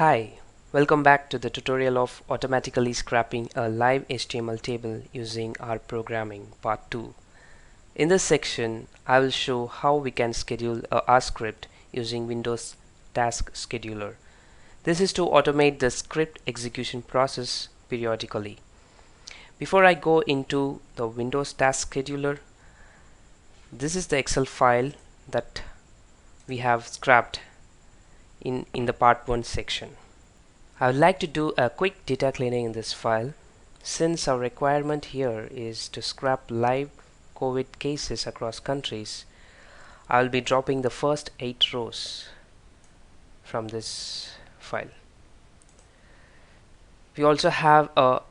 Hi, welcome back to the tutorial of automatically scrapping a live HTML table using R programming part 2. In this section, I will show how we can schedule a R script using Windows Task Scheduler. This is to automate the script execution process periodically. Before I go into the Windows Task Scheduler, this is the Excel file that we have scrapped in the part 1 section. I would like to do a quick data cleaning in this file. Since our requirement here is to scrap live COVID cases across countries, I will be dropping the first 8 rows from this file. We also have a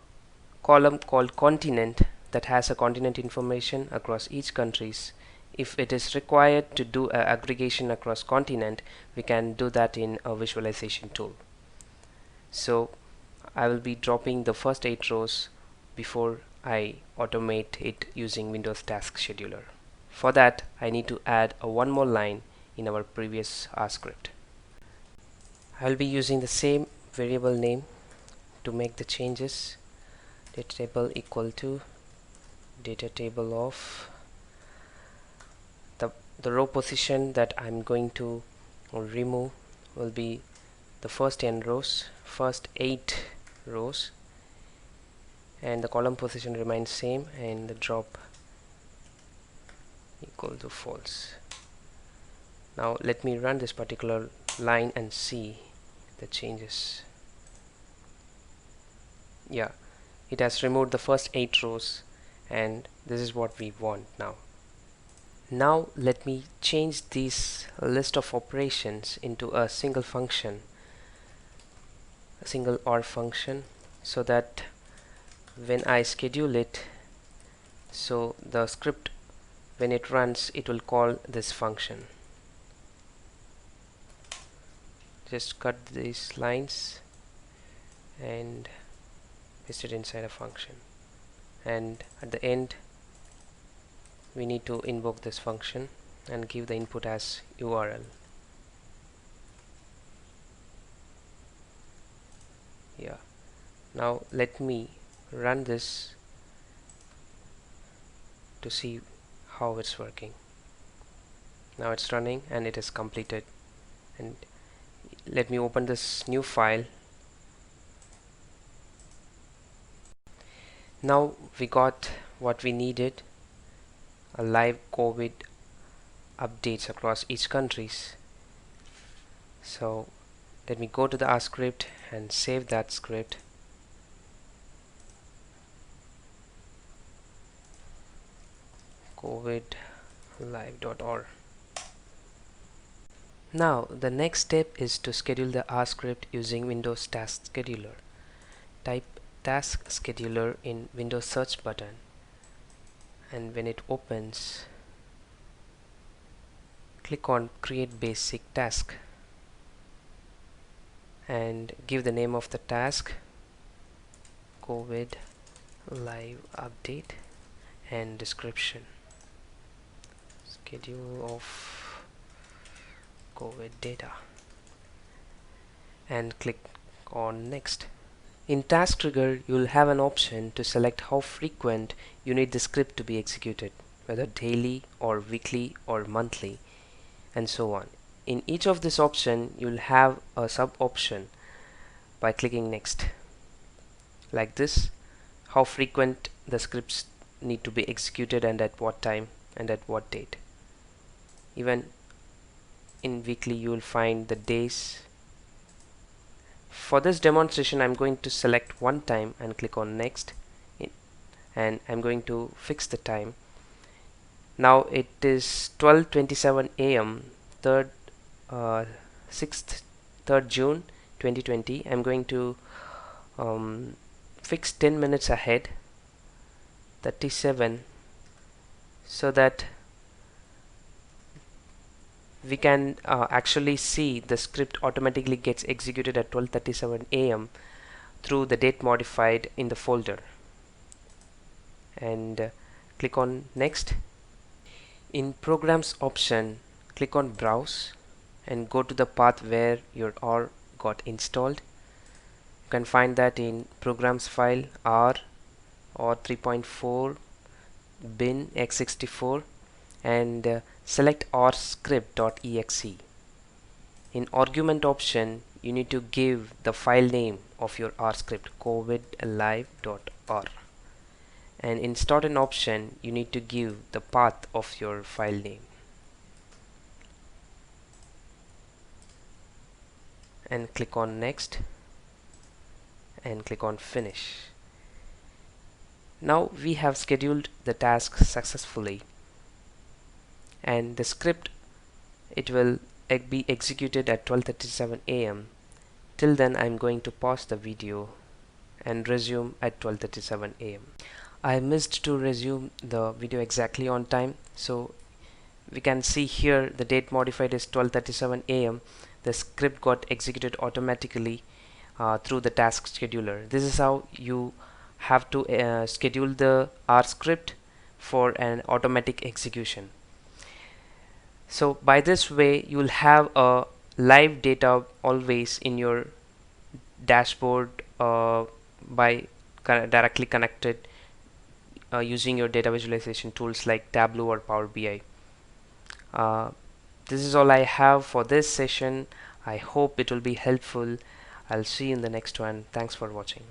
column called continent that has a continent information across each countries. If it is required to do an aggregation across continent, we can do that in a visualization tool. So I will be dropping the first 8 rows before I automate it using Windows Task Scheduler. For that, I need to add one more line in our previous R script. I will be using the same variable name to make the changes. Data table equal to data table of the row position that I'm going to remove will be the first 8 rows, and the column position remains same and the drop equal to false. Now let me run this particular line and see the changes. Yeah, it has removed the first 8 rows, and this is what we want now. Now let me change this list of operations into a single function, a single R function, so that when I schedule it, so the script, when it runs, it will call this function. Just cut these lines and paste it inside a function, and at the end we need to invoke this function and give the input as URL. Yeah, now let me run this to see how it's working. Now it's running and it is completed. And let me open this new file. Now we got what we needed, a live COVID updates across each countries. So let me go to the R script and save that script. covidlive.org. Now the next step is to schedule the R script using Windows Task Scheduler. Type Task Scheduler in Windows search button, and when it opens, click on Create Basic Task and give the name of the task COVID Live Update and description, schedule of COVID data, and click on Next. In Task Trigger, you will have an option to select how frequent you need the script to be executed, whether daily or weekly or monthly, and so on. In each of this option, you will have a sub option by clicking Next, like this: how frequent the scripts need to be executed and at what time and at what date. Even in weekly, you will find the days. For this demonstration, I'm going to select one time and click on Next, and I'm going to fix the time. Now it is 12:27 a.m. 3rd June 2020. I'm going to fix 10 minutes ahead, 37, so that we can actually see the script automatically gets executed at 12:37 a.m. through the date modified in the folder, and click on Next. In Programs option, click on Browse and go to the path where your R got installed. You can find that in programs file R or 3.4 bin x64 and select rscript.exe. In argument option, you need to give the file name of your R script, covidlive.r, and in start an option you need to give the path of your file name and click on next and click on finish. Now we have scheduled the task successfully, and the script, it will be executed at 12:37 a.m. Till then I'm going to pause the video and resume at 12:37 a.m. I missed to resume the video exactly on time, so we can see here the date modified is 12:37 a.m. The script got executed automatically through the task scheduler. This is how you have to schedule the R script for an automatic execution. So by this way you will have a live data always in your dashboard by directly connected using your data visualization tools like Tableau or Power BI. This is all I have for this session. I hope it will be helpful. I'll see you in the next one. Thanks for watching.